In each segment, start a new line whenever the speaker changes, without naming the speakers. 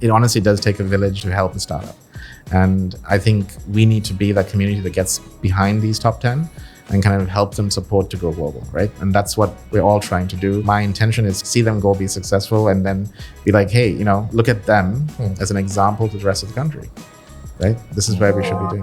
it honestly does take a village to help a startup. And I think we need to be that community that gets behind these top 10 and kind of help them support to go global, right? And that's what we're all trying to do. My intention is to see them go be successful and then be like, hey, look at them as an example to the rest of the country, right? This is where we should be doing.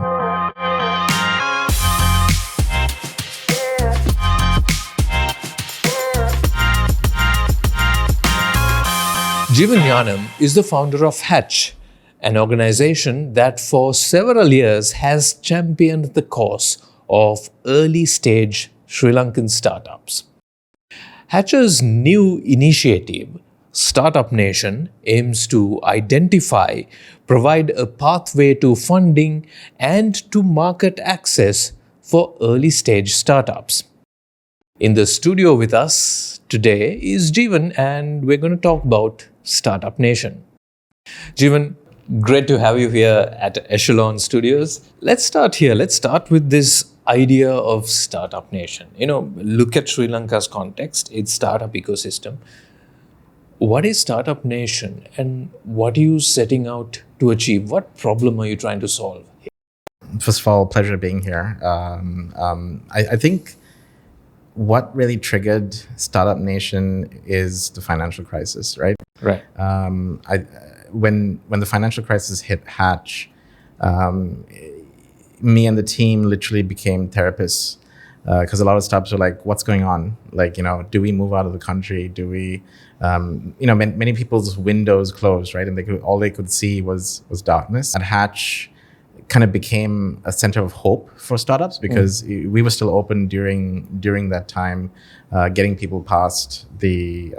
Jeevan Gnanam is the founder of Hatch, an organization that for several years has championed the cause of early-stage Sri Lankan startups. Hatch's new initiative, Startup Nation, aims to identify, provide a pathway to funding and to market access for early-stage startups. In the studio with us today is Jeevan, and we're going to talk about Startup Nation. Jeevan, great to have you here at Echelon Studios. Let's start here. Let's start with this idea of Startup Nation. Look at Sri Lanka's context, its startup ecosystem. What is Startup Nation and what are you setting out to achieve? What problem are you trying to solve?
First of all, pleasure being here. I think what really triggered Startup Nation is the financial crisis, right?
Right.
When the financial crisis hit Hatch, me and the team literally became therapists because a lot of startups were like, what's going on? Like, do we move out of the country? Do we, many people's windows closed, right? And all they could see was darkness. And Hatch kind of became a center of hope for startups because we were still open during that time, getting people past the,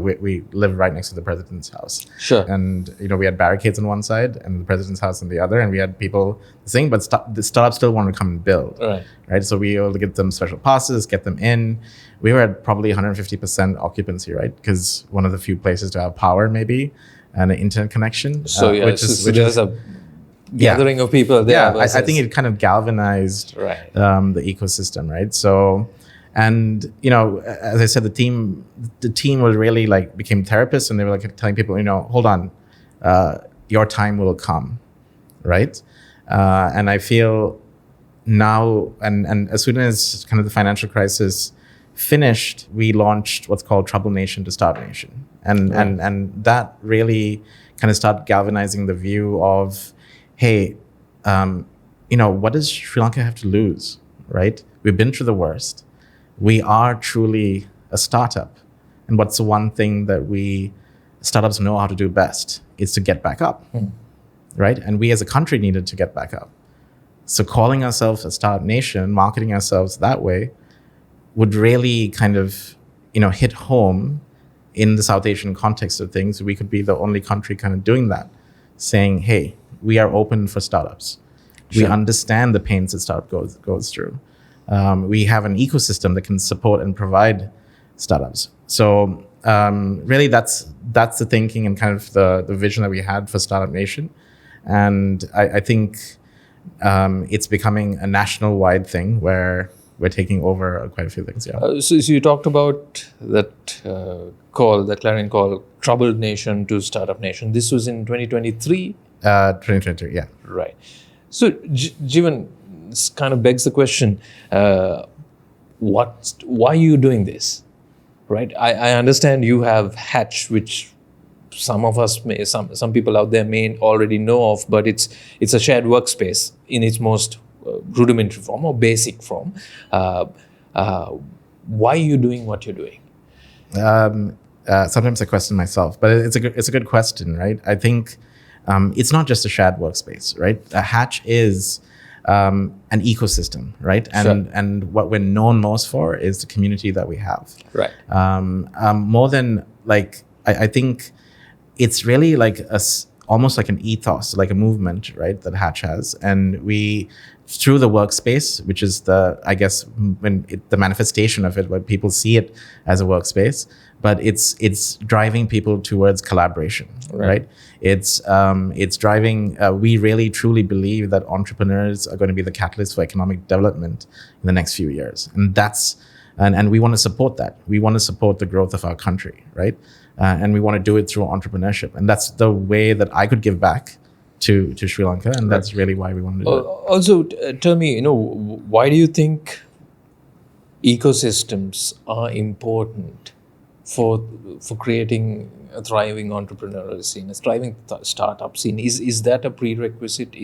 we lived right next to the president's house.
Sure.
And, we had barricades on one side and the president's house on the other, and we had people saying, but the startups still wanted to come and build. Right. So we were able to get them special passes, get them in. We were at probably 150% occupancy, right? Because one of the few places to have power maybe and an internet connection.
Which is a gathering of people there.
Yeah, I think it kind of galvanized the ecosystem, right? So, and as I said, the team was really became therapists, and they were telling people, hold on, your time will come, right? And I feel now, and as soon as kind of the financial crisis finished, we launched what's called Trouble Nation to Start Nation, and that really kind of started galvanizing the view of, hey, what does Sri Lanka have to lose, right? We've been through the worst. We are truly a startup. And what's the one thing that startups know how to do best? Is to get back up, right? And we as a country needed to get back up. So calling ourselves a Startup Nation, marketing ourselves that way, would really kind of, hit home in the South Asian context of things. We could be the only country kind of doing that, saying, hey, we are open for startups. Sure. We understand the pains that startup goes through. We have an ecosystem that can support and provide startups. So really, that's the thinking and kind of the vision that we had for Startup Nation. And I think it's becoming a national-wide thing where we're taking over quite a few things. Yeah.
So you talked about that clarion call, Troubled Nation to Startup Nation. This was in 2023.
2023, yeah.
Right. So, Jeevan, this kind of begs the question, why are you doing this? Right? I understand you have Hatch, which some of us some people out there may already know of, but it's a shared workspace in its most rudimentary form or basic form. Why are you doing what you're doing?
Sometimes I question myself, but it's a good question, right? I think it's not just a shared workspace, right? Hatch is an ecosystem, right? And what we're known most for is the community that we have.
Right.
More than I think it's really almost like an ethos, like a movement, right? That Hatch has, and we through the workspace, which is the manifestation of it, where people see it as a workspace. But it's driving people towards collaboration, right? It's driving. We really truly believe that entrepreneurs are going to be the catalyst for economic development in the next few years, and we want to support that. We want to support the growth of our country, right? and we want to do it through entrepreneurship. And that's the way that I could give back to Sri Lanka, and that's really why we wanted to do it.
Also, tell me, why do you think ecosystems are important for creating a thriving entrepreneurial scene, a thriving startup scene? Is that a prerequisite?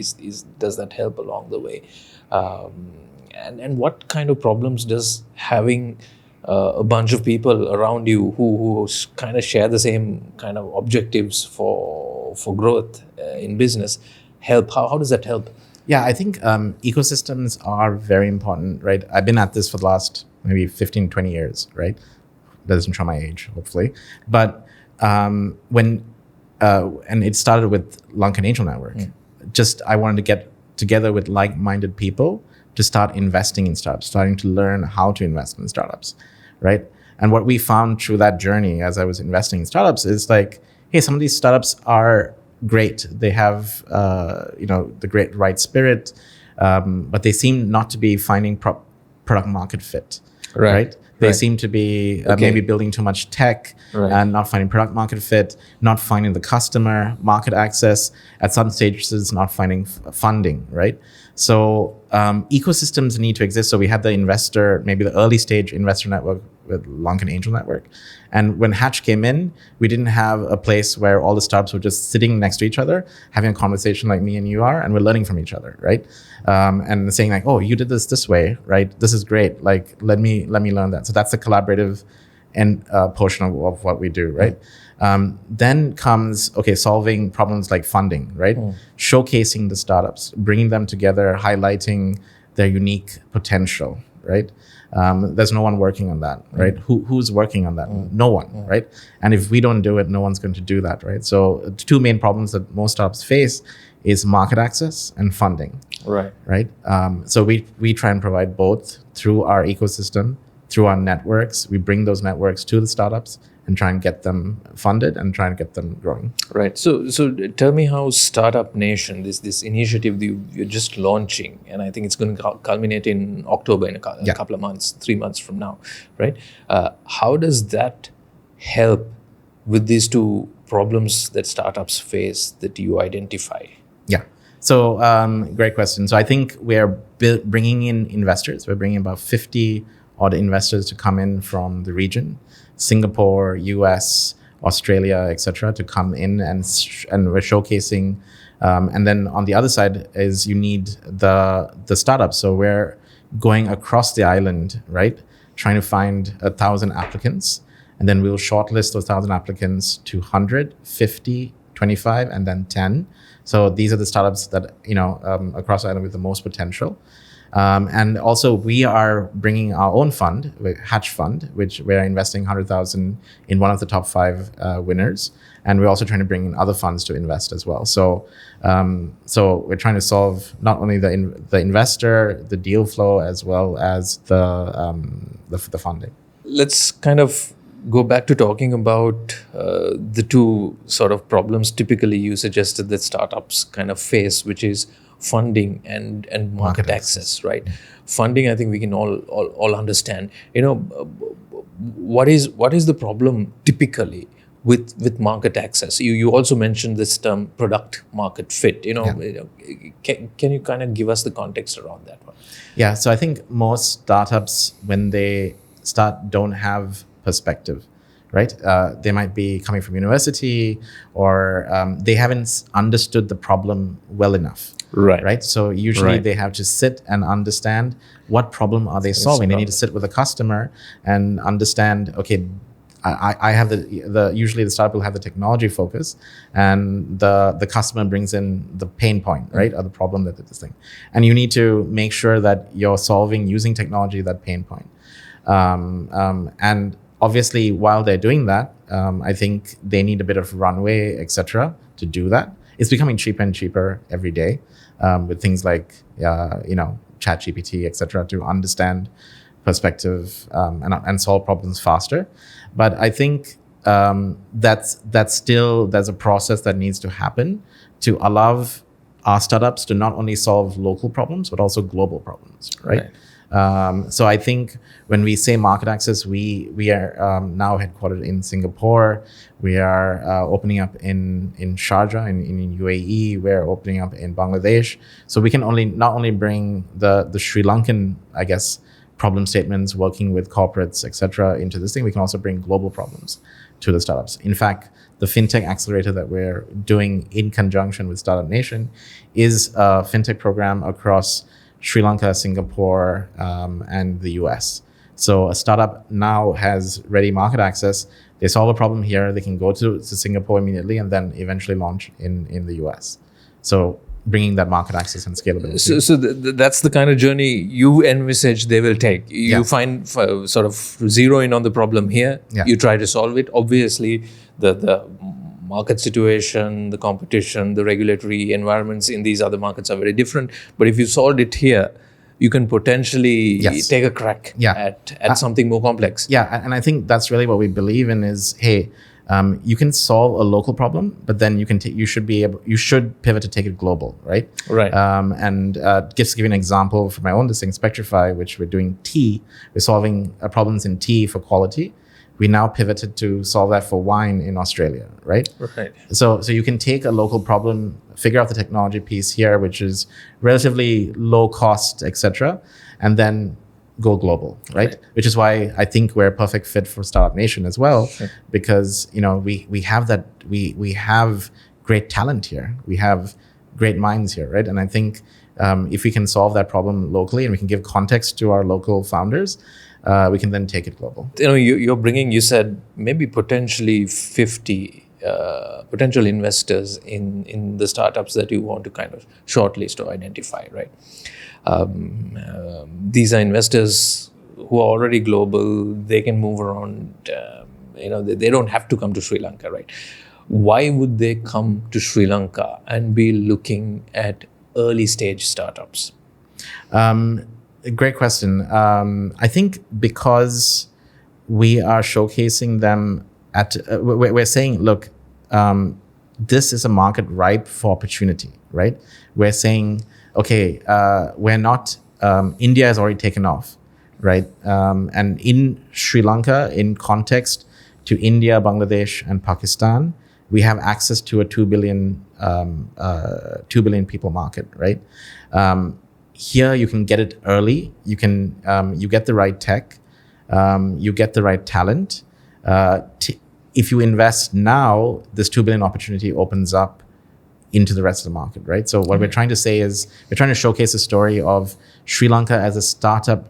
Does that help along the way? And what kind of problems does having a bunch of people around you who kind of share the same kind of objectives for growth in business help? How does that help?
Yeah, I think ecosystems are very important, right? I've been at this for the last maybe 15, 20 years, right? That doesn't show my age, hopefully. But and it started with Lankan Angel Network. Just I wanted to get together with like-minded people to start investing in startups, starting to learn how to invest in startups, right? And what we found through that journey as I was investing in startups is like, hey, some of these startups are great. They have, the great right spirit, but they seem not to be finding product market fit, right? They seem to be maybe building too much tech and not finding product market fit, not finding the customer market access, at some stages not finding funding, right? So ecosystems need to exist. So we had the maybe the early stage investor network with Lankan Angel Network. And when Hatch came in, we didn't have a place where all the startups were just sitting next to each other, having a conversation like me and you are, and we're learning from each other, right? And saying like, oh, you did this way, right? This is great. Like, let me learn that. So that's the collaborative and portion of what we do, right? Then comes, solving problems like funding, right? Showcasing the startups, bringing them together, highlighting their unique potential, right? There's no one working on that, right? Who's working on that? No one, right? And if we don't do it, no one's going to do that, right? So the two main problems that most startups face is market access and funding, right? So we try and provide both through our ecosystem, through our networks. We bring those networks to the startups and try and get them funded and try and get them growing.
Right. So tell me how Startup Nation, this initiative that you're just launching, and I think it's going to culminate in October, in a couple of months, 3 months from now, right? How does that help with these two problems that startups face that you identify?
Yeah. So great question. So I think we're bringing in investors. We're bringing about 50 odd investors to come in from the region. Singapore, US, Australia, etc., to come in and we're showcasing. And then on the other side is you need the startups. So we're going across the island, right? Trying to find 1,000 applicants, and then we'll shortlist those 1,000 applicants to 100, 50, 25, and then 10. So these are the startups that across the island with the most potential. And also we are bringing our own fund, Hatch Fund, which we're investing 100,000 in one of the top 5 winners. And we're also trying to bring in other funds to invest as well. So we're trying to solve not only the investor, the deal flow, as well as the funding.
Let's kind of go back to talking about the two sort of problems typically you suggested that startups kind of face, which is funding and market access, right? Funding, I think we can all understand. What is the problem typically with market access? You also mentioned this term product market fit. Can you kind of give us the context around that one?
Yeah, so I think most startups, when they start, don't have perspective, right? They might be coming from university, or they haven't understood the problem well enough. Right. So usually they have to sit and understand what problem are they solving. They need to sit with a customer and understand, okay, I have usually the startup will have the technology focus, and the customer brings in the pain point, right? Or the problem that this thing. And you need to make sure that you're solving using technology that pain point. And obviously while they're doing that, I think they need a bit of runway, etc., to do that. It's becoming cheaper and cheaper every day. With things like ChatGPT, etc., to understand perspective and solve problems faster. But I think that's still, there's a process that needs to happen to allow our startups to not only solve local problems but also global problems, right? So I think when we say market access, we are now headquartered in Singapore. We are opening up in Sharjah in UAE. We're opening up in Bangladesh. So we can not only bring the Sri Lankan, I guess, problem statements, working with corporates, etc., into this thing. We can also bring global problems to the startups. In fact, the fintech accelerator that we're doing in conjunction with Startup Nation is a fintech program across Sri Lanka, Singapore, and the US. So a startup now has ready market access. They solve a problem here. They can go to Singapore immediately and then eventually launch in the US. So bringing that market access and scalability.
So that's the kind of journey you envisage they will take. You find sort of zero in on the problem here.
Yeah.
You try to solve it. Obviously, the market situation, the competition, the regulatory environments in these other markets are very different. But if you solved it here, you can potentially take a crack at something more complex.
Yeah, and I think that's really what we believe in is, hey, you can solve a local problem, but then you should pivot to take it global, right?
Right.
And just to give you an example from my own thing, Spectrify, which we're doing tea, we're solving problems in tea for quality. We now pivoted to solve that for wine in Australia, right?
Right.
So you can take a local problem, figure out the technology piece here, which is relatively low cost, etc., and then go global, right? Which is why I think we're a perfect fit for Startup Nation as well, because we have that we have great talent here, we have great minds here, right? And I think if we can solve that problem locally and we can give context to our local founders, we can then take it global.
You're bringing, you said maybe potentially 50 potential investors in the startups that you want to kind of shortlist or identify, right? These are investors who are already global. They can move around. They don't have to come to Sri Lanka, right? Why would they come to Sri Lanka and be looking at early stage startups?
Great question. I think because we are showcasing them we're saying, look, this is a market ripe for opportunity, right? We're saying, okay, we're not, India has already taken off, right? And in Sri Lanka, in context to India, Bangladesh, and Pakistan, we have access to a 2 billion people market, right? Here you can get it early. You can you get the right tech, you get the right talent. If you invest now, this 2 billion opportunity opens up into the rest of the market, right? So what we're trying to say is we're trying to showcase a story of Sri Lanka as a startup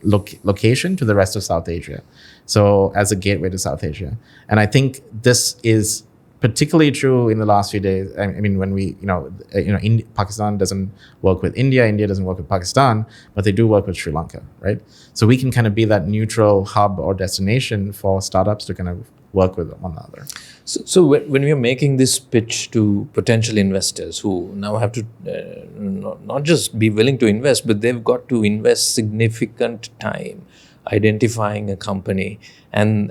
location to the rest of South Asia. So as a gateway to South Asia. And I think this is particularly true in the last few days. I mean, when we, Pakistan doesn't work with India, India doesn't work with Pakistan, but they do work with Sri Lanka, right? So we can kind of be that neutral hub or destination for startups to kind of work with one another.
So when we're making this pitch to potential investors who now have to not just be willing to invest, but they've got to invest significant time identifying a company and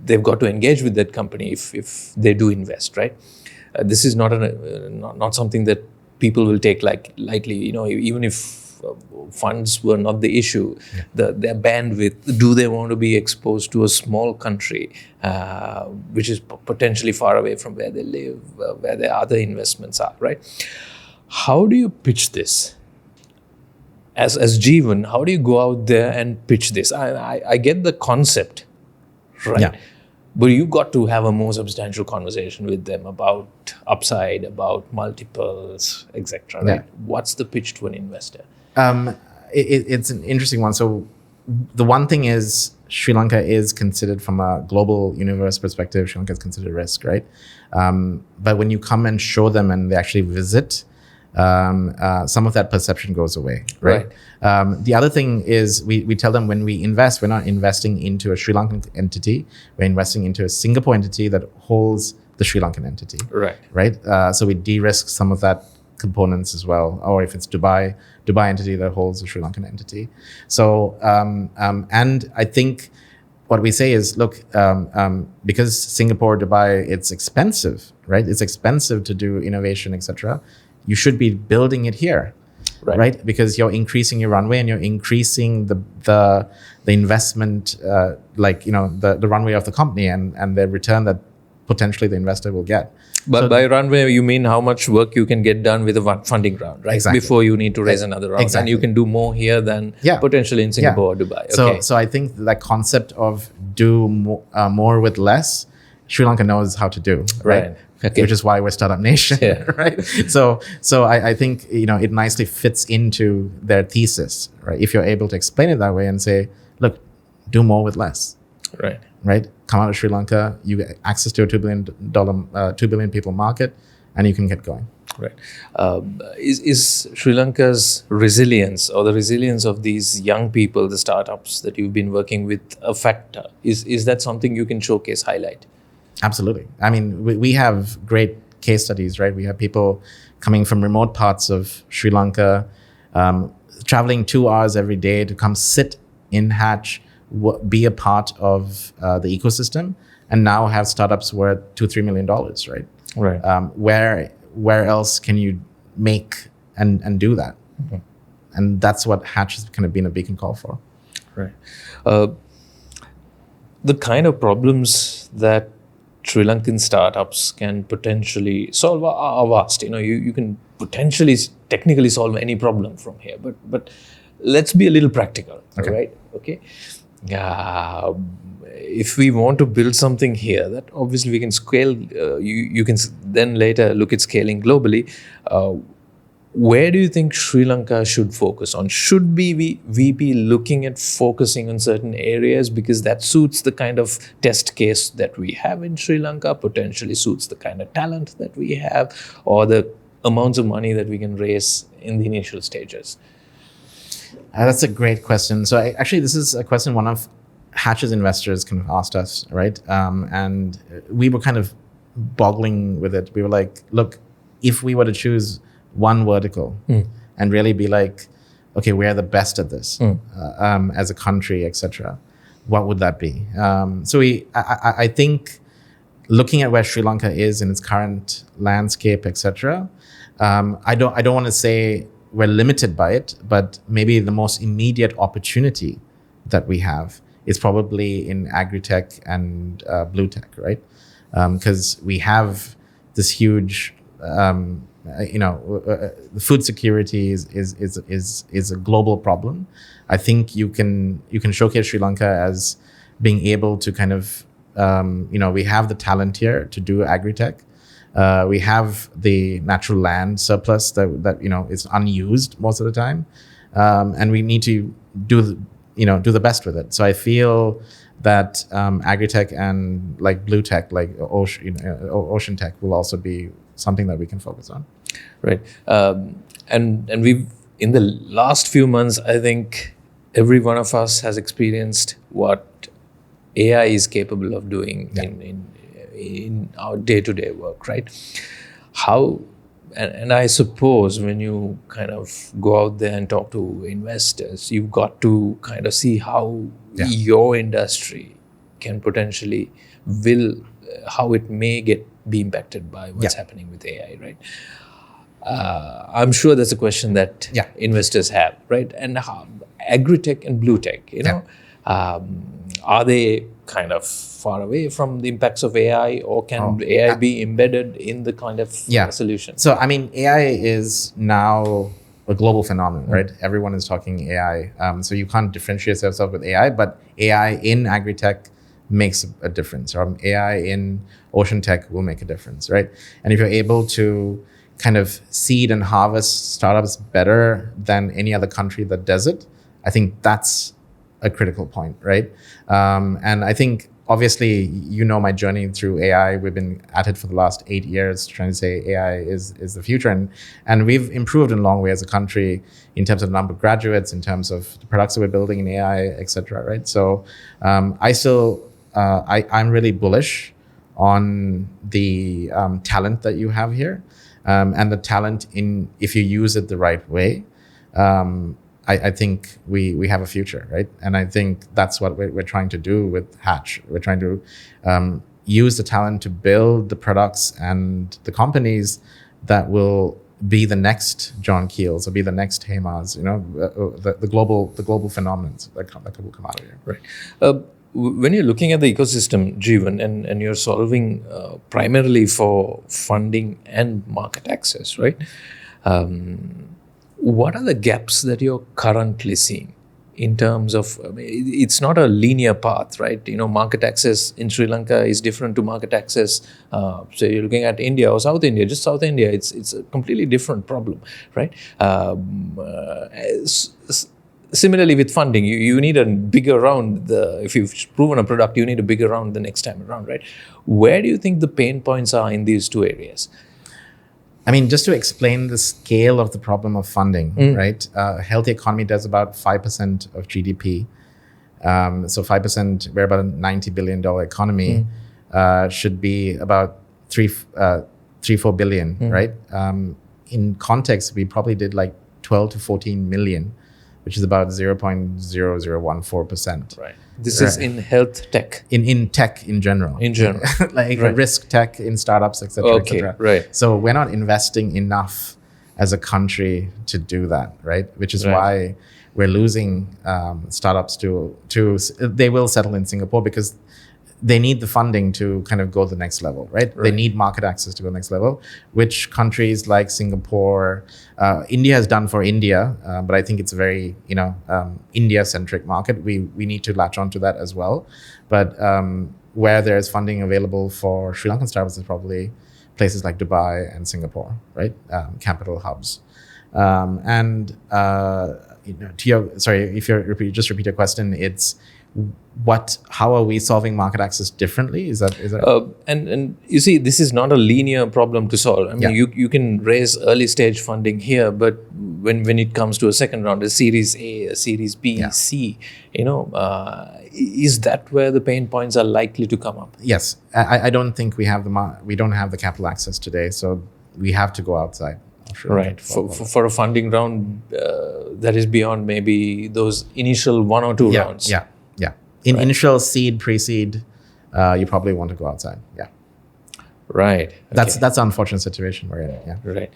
they've got to engage with that company if they do invest, right? This is not something that people will take lightly. Even if funds were not the issue, their bandwidth, do they want to be exposed to a small country which is potentially far away from where they live, where their other investments are, right? How do you pitch this? As Jeevan, how do you go out there and pitch this? I get the concept, right?
Yeah.
But you've got to have a more substantial conversation with them about upside, about multiples, etc. Right? What's the pitch to an investor?
It's an interesting one. So the one thing is Sri Lanka is considered from a global universe perspective, Sri Lanka is considered a risk, right? But when you come and show them and they actually visit, some of that perception goes away, right? The other thing is we tell them when we invest, we're not investing into a Sri Lankan entity, we're investing into a Singapore entity that holds the Sri Lankan entity. Right? So we de-risk some of that components as well, or if it's Dubai entity that holds the Sri Lankan entity. So, and I think what we say is, look, because Singapore, Dubai, it's expensive, right? It's expensive to do innovation, etc. You should be building it here. right? Because you're increasing your runway and you're increasing the investment, the runway of the company and the return that potentially the investor will get.
But by runway, you mean how much work you can get done with a funding round, right?
Exactly.
Before you need to raise another round.
Exactly.
And you can do more here than potentially in Singapore or Dubai. Okay.
So I think that concept of do more with less, Sri Lanka knows how to do, right?
Okay.
Which is why we're Startup Nation, right? So I think, it nicely fits into their thesis, right? If you're able to explain it that way and say, look, do more with less. Right? Come out of Sri Lanka, you get access to a $2 billion people market, and you can get going.
Right. Is Sri Lanka's resilience or the resilience of these young people, the startups that you've been working with, a factor? Is that something you can showcase, highlight?
Absolutely. I mean, we have great case studies, right? We have people coming from remote parts of Sri Lanka, traveling 2 hours every day to come sit in Hatch, be a part of the ecosystem, and now have startups worth $2-3 million, right?
Right.
Where else can you make and do that? Mm-hmm. And that's what Hatch has kind of been a beacon call for.
Right. The kind of problems that Sri Lankan startups can potentially solve are vast. You can potentially technically solve any problem from here, but let's be a little practical, right? Okay. If we want to build something here that obviously we can scale, you can then later look at scaling globally. Where do you think Sri Lanka should focus on? Should we be looking at focusing on certain areas because that suits the kind of test case that we have in Sri Lanka, potentially suits the kind of talent that we have, or the amounts of money that we can raise in the initial stages?
That's a great question. So actually, this is a question one of Hatch's investors kind of asked us, right? And we were kind of boggling with it. We were like, look, if we were to choose one vertical and really be like, okay, we're the best at this as a country, etc., what would that be? I think looking at where Sri Lanka is in its current landscape, etc., I don't want to say we're limited by it, but maybe the most immediate opportunity that we have is probably in agri-tech and blue tech, right? Because we have this huge, food security is a global problem. I think you can showcase Sri Lanka as being able to kind of, we have the talent here to do agri-tech. We have the natural land surplus that is unused most of the time, and we need to do the best with it. So I feel that agri-tech and like blue tech, like ocean tech, will also be something that we can focus on.
Right, and we've in the last few months, I think every one of us has experienced what AI is capable of doing in our day-to-day work, right? How, and I suppose when you kind of go out there and talk to investors, you've got to kind of see how your industry can potentially how it may be impacted by what's happening with AI, right? I'm sure that's a question that investors have, right? And how, agri-tech and blue tech, are they kind of far away from the impacts of AI, or can AI be embedded in the kind of solution?
So, I mean, AI is now a global phenomenon, right? Everyone is talking AI. So you can't differentiate yourself with AI, but AI in agri-tech makes a difference, or AI in ocean tech will make a difference, right? And if you're able to kind of seed and harvest startups better than any other country that does it, I think that's a critical point, right? And I think, obviously, my journey through AI. We've been at it for the last 8 years, trying to say AI is the future. And we've improved in a long way as a country in terms of the number of graduates, in terms of the products that we're building in AI, et cetera, right? So I'm really bullish on the talent that you have here, and the talent if you use it the right way. I think we have a future, right? And I think that's what we're trying to do with Hatch. We're trying to use the talent to build the products and the companies that will be the next John Keels or be the next Hemas, the global phenomenon that will come out of here.
Right. When you're looking at the ecosystem, Jeevan, and you're solving primarily for funding and market access, right? What are the gaps that you're currently seeing in terms of, it's not a linear path, right? Market access in Sri Lanka is different to market access. So you're looking at India or South India, just South India, it's a completely different problem, right? Similarly with funding, you need a bigger round. If you've proven a product, you need a bigger round the next time around, right? Where do you think the pain points are in these two areas?
I mean, just to explain the scale of the problem of funding, right? A healthy economy does about 5% of GDP. So 5%, we're about a $90 billion economy, should be about 4 billion, right? In context, we probably did like 12 to 14 million, which is about 0.0014%.
Right. This is in health tech.
In tech in general.
In general.
Like risk tech in startups, etc.
Okay, right.
So we're not investing enough as a country to do that, right? Which is why we're losing startups to they will settle in Singapore because they need the funding to kind of go to the next level, right? They need market access to go to the next level, which countries like Singapore, India has done for India, but I think it's a very, India-centric market. We need to latch onto that as well. But where there's funding available for Sri Lankan startups is probably places like Dubai and Singapore, right? Capital hubs. If you just repeat your question, it's how are we solving market access differently? Is that
and you see, this is not a linear problem to solve. I mean, you can raise early stage funding here, but when it comes to a second round, a series A, a series B, C, is that where the pain points are likely to come up?
Yes, I don't think we don't have the capital access today, so we have to go outside.
Right, for a funding round that is beyond maybe those initial 1 or 2 rounds.
In initial seed, pre-seed, you probably want to go outside. Yeah.
Right.
That's an unfortunate situation we're in. Yeah.
Right.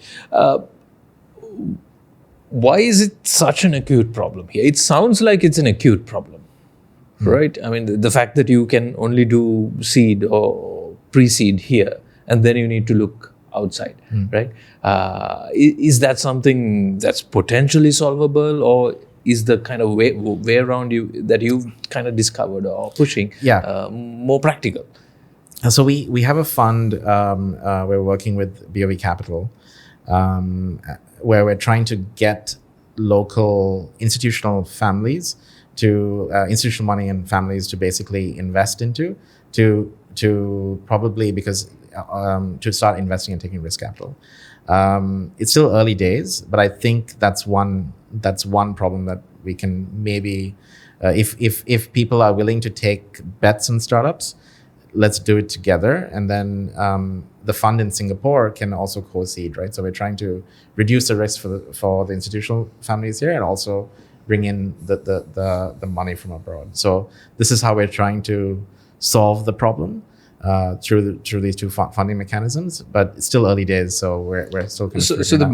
Why is it such an acute problem here? It sounds like it's an acute problem, right? I mean, the fact that you can only do seed or pre-seed here, and then you need to look outside, right? Is that something that's potentially solvable, or is the kind of way around that you've kind of discovered or pushing more practical?
So we have a fund we're working with BOV Capital where we're trying to get local institutional families to institutional money and families to basically invest into to probably because to start investing and taking risk capital. It's still early days, but I think that's one problem that we can maybe, if people are willing to take bets on startups, let's do it together. And then the fund in Singapore can also co-seed, right? So we're trying to reduce the risk for the institutional families here and also bring in the money from abroad. So this is how we're trying to solve the problem. Through these two funding mechanisms, but it's still early days, so we're still.
So the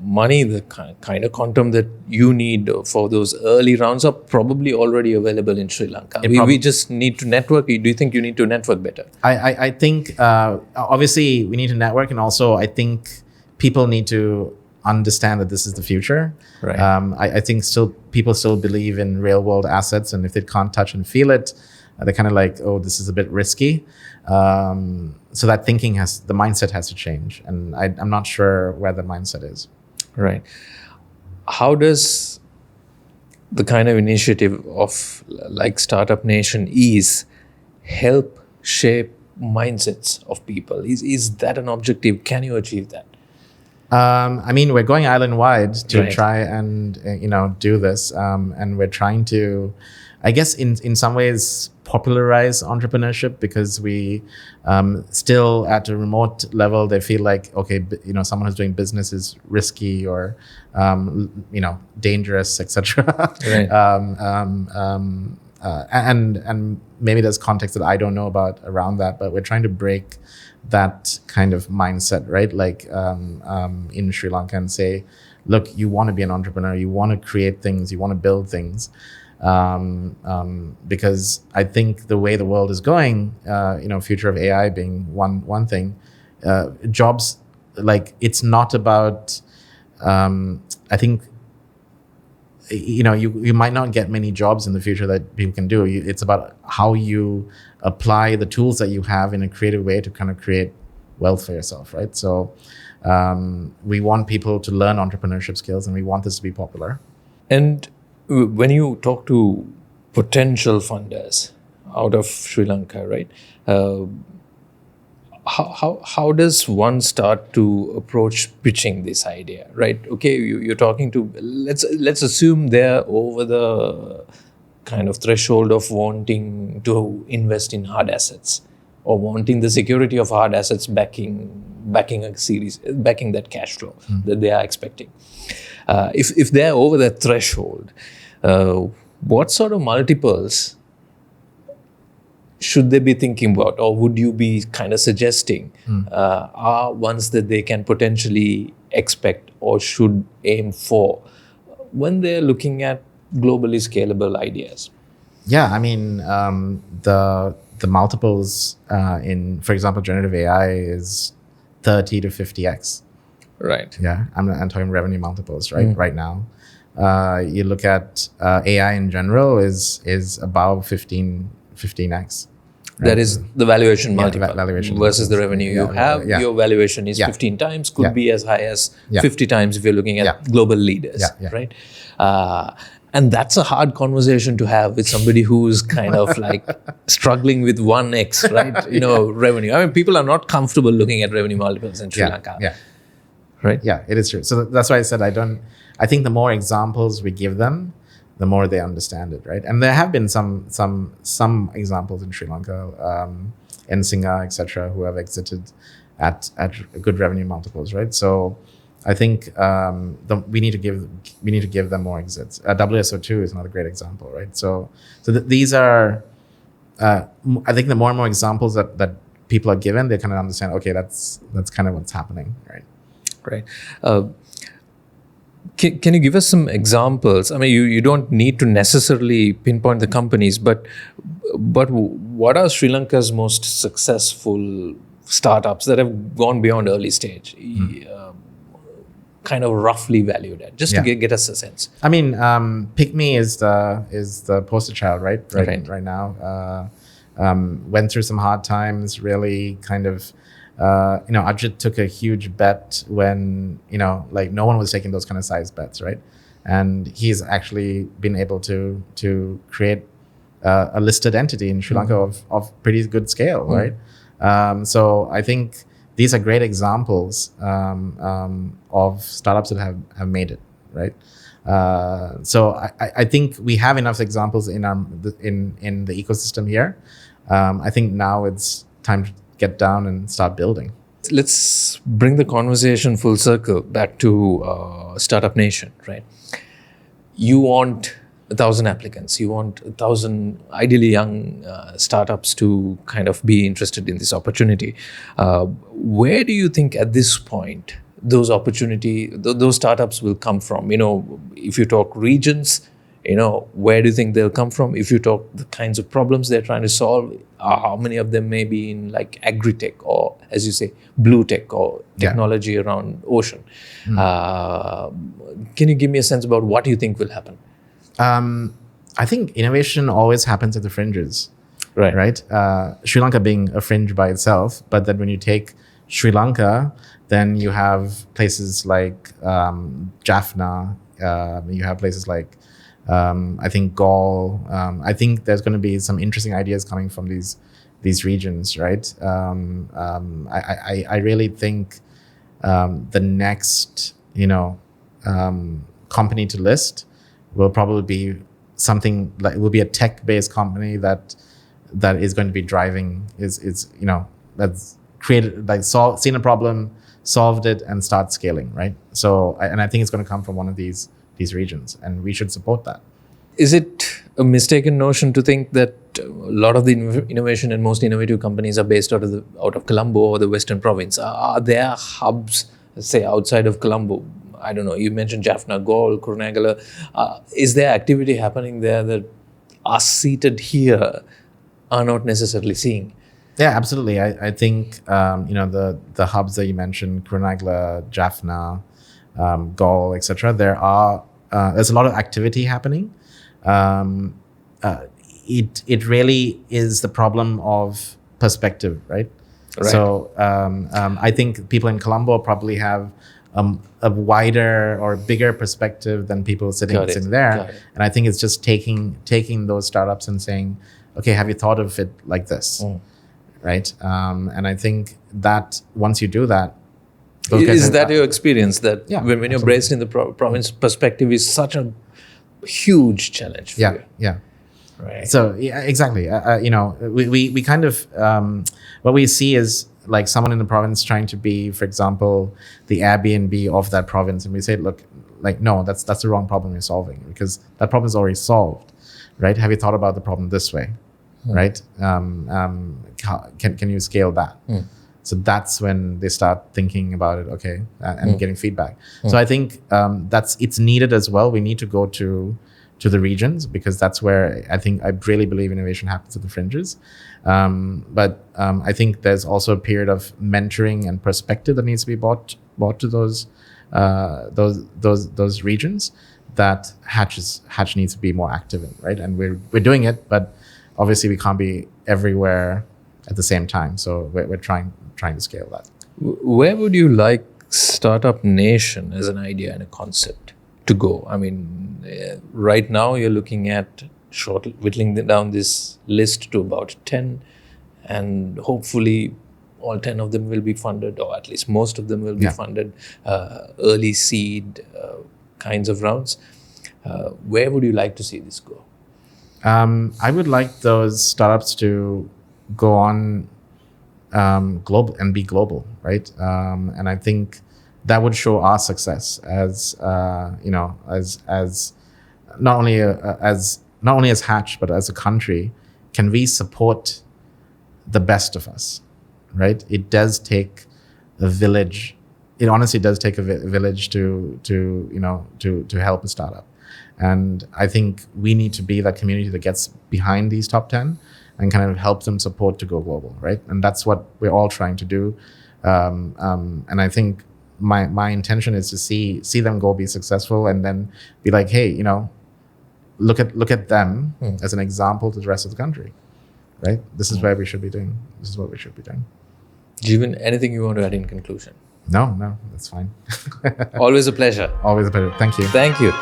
money, the kind of quantum that you need for those early rounds are probably already available in Sri Lanka. We just need to network. Do you think you need to network better?
I think obviously we need to network, and also I think people need to understand that this is the future.
Right.
I think people still believe in real world assets, and if they can't touch and feel it, they're kind of like, oh, this is a bit risky. So that the mindset has to change. And I'm not sure where the mindset is.
Right. How does the kind of initiative of like Startup Nation help shape mindsets of people? Is that an objective? Can you achieve that?
I mean, we're going island wide to try and, do this. And we're trying to, I guess in some ways, popularize entrepreneurship because we still at a remote level, they feel like, okay, someone who's doing business is risky or, dangerous, etc.
Right.
And maybe there's context that I don't know about around that, but we're trying to break that kind of mindset, right? Like in Sri Lanka, and say, look, you want to be an entrepreneur, you want to create things, you want to build things. Because I think the way the world is going, future of AI being one thing, jobs, like, it's not about, I think, you might not get many jobs in the future that people can do. It's about how you apply the tools that you have in a creative way to kind of create wealth for yourself, right? So we want people to learn entrepreneurship skills, and we want this to be popular.
And when you talk to potential funders out of Sri Lanka, right? How does one start to approach pitching this idea, right? Okay, you're talking to, let's assume they're over the kind of threshold of wanting to invest in hard assets, or wanting the security of hard assets backing a series, backing that cash flow that they are expecting. If they're over that threshold, what sort of multiples should they be thinking about, or would you be kind of suggesting are ones that they can potentially expect or should aim for when they're looking at globally scalable ideas?
Yeah, I mean, the multiples in, for example, generative AI is 30 to 50x.
Right.
Yeah, I'm talking revenue multiples, right? Right now, you look at AI in general is about 15x. Right?
That is the valuation multiple
valuation
versus the revenue you have.
Yeah.
Your valuation is 15 times, could be as high as 50 times if you're looking at global leaders, right? And that's a hard conversation to have with somebody who's kind of like struggling with 1x, right? Revenue. I mean, people are not comfortable looking at revenue multiples in Sri Lanka.
Yeah.
Right?
Yeah, it is true. So that's why I said I think the more examples we give them, the more they understand it, right? And there have been some examples in Sri Lanka, Nsinga, etc., who have exited at good revenue multiples, right? So I think we need to give them more exits. WSO2 is another great example, right? So these are, I think the more and more examples that people are given, they kind of understand. Okay, that's kind of what's happening, right?
Right. Can you give us some examples? I mean, you don't need to necessarily pinpoint the companies, but what are Sri Lanka's most successful startups that have gone beyond early stage? Kind of roughly valued at, just to get us a sense.
I mean, PickMe is the poster child, right now. Went through some hard times, really kind of. Ajit took a huge bet when, like no one was taking those kind of size bets, right? And he's actually been able to create a listed entity in Sri Lanka of pretty good scale, right? So I think these are great examples of startups that have made it, right? So I think we have enough examples in the ecosystem here. I think now it's time to get down and start building.
Let's bring the conversation full circle back to Startup Nation, right? You want 1,000 applicants. You want 1,000 ideally young startups to kind of be interested in this opportunity. Where do you think at this point those those startups will come from? If you talk regions, where do you think they'll come from? If you talk the kinds of problems they're trying to solve, how many of them may be in like agri-tech or, as you say, blue tech or technology around ocean? Can you give me a sense about what you think will happen?
I think innovation always happens at the fringes, right? Sri Lanka being a fringe by itself, but then when you take Sri Lanka, then you have places like Jaffna, you have places like I think Gaul. I think there's going to be some interesting ideas coming from these regions, right? I really think the next company to list will probably be something like, will be a tech-based company that is going to be driving that's created, like, seen a problem, solved it, and start scaling, right? So I think it's going to come from one of these regions, and we should support that.
Is it a mistaken notion to think that a lot of the innovation and most innovative companies are based out of Colombo or the Western Province? Are there hubs, say, outside of Colombo? I don't know. You mentioned Jaffna, Galle, Kurunegala. Is there activity happening there that us seated here are not necessarily seeing?
Yeah, absolutely. I think the hubs that you mentioned, Kurunegala, Jaffna, Galle, etc. There's a lot of activity happening. It really is the problem of perspective, right?
Right.
So I think people in Colombo probably have a wider or bigger perspective than people sitting there. And I think it's just taking those startups and saying, okay, have you thought of it like this? Right? And I think that once you do that,
is that your experience, that when you're
absolutely.
based in the province, perspective is such a huge challenge for you?
Yeah.
Right.
So exactly. We kind of what we see is like someone in the province trying to be, for example, the Airbnb of that province, and we say, look, like, no, that's the wrong problem you're solving, because that problem is already solved, right? Have you thought about the problem this way, right? Can you scale that? So that's when they start thinking about it, okay, and getting feedback. So I think it's needed as well. We need to go to the regions, because that's where I really believe innovation happens at the fringes. But I think there's also a period of mentoring and perspective that needs to be brought to those regions that Hatch needs to be more active in, right? And we're doing it, but obviously we can't be everywhere at the same time. So we're trying to scale that.
Where would you like Startup Nation as an idea and a concept to go? I mean, right now you're looking at whittling down this list to about 10, and hopefully all 10 of them will be funded, or at least most of them will be funded, early seed kinds of rounds. Where would you like to see this go?
I would like those startups to go on global and be global, right? And I think that would show our success as as not only as Hatch, but as a country. Can we support the best of us, right? It does take a village. It honestly does take a village to help a startup. And I think we need to be that community that gets behind these top 10 and kind of help them support to go global, right? And that's what we're all trying to do. And I think my intention is to see them go be successful, and then be like, hey, look at them as an example to the rest of the country, right? This is where we should be doing. This is what we should be doing.
Jeevan, anything you want to add in conclusion?
No, that's fine.
Always a pleasure.
Always a pleasure. Thank you.
Thank you.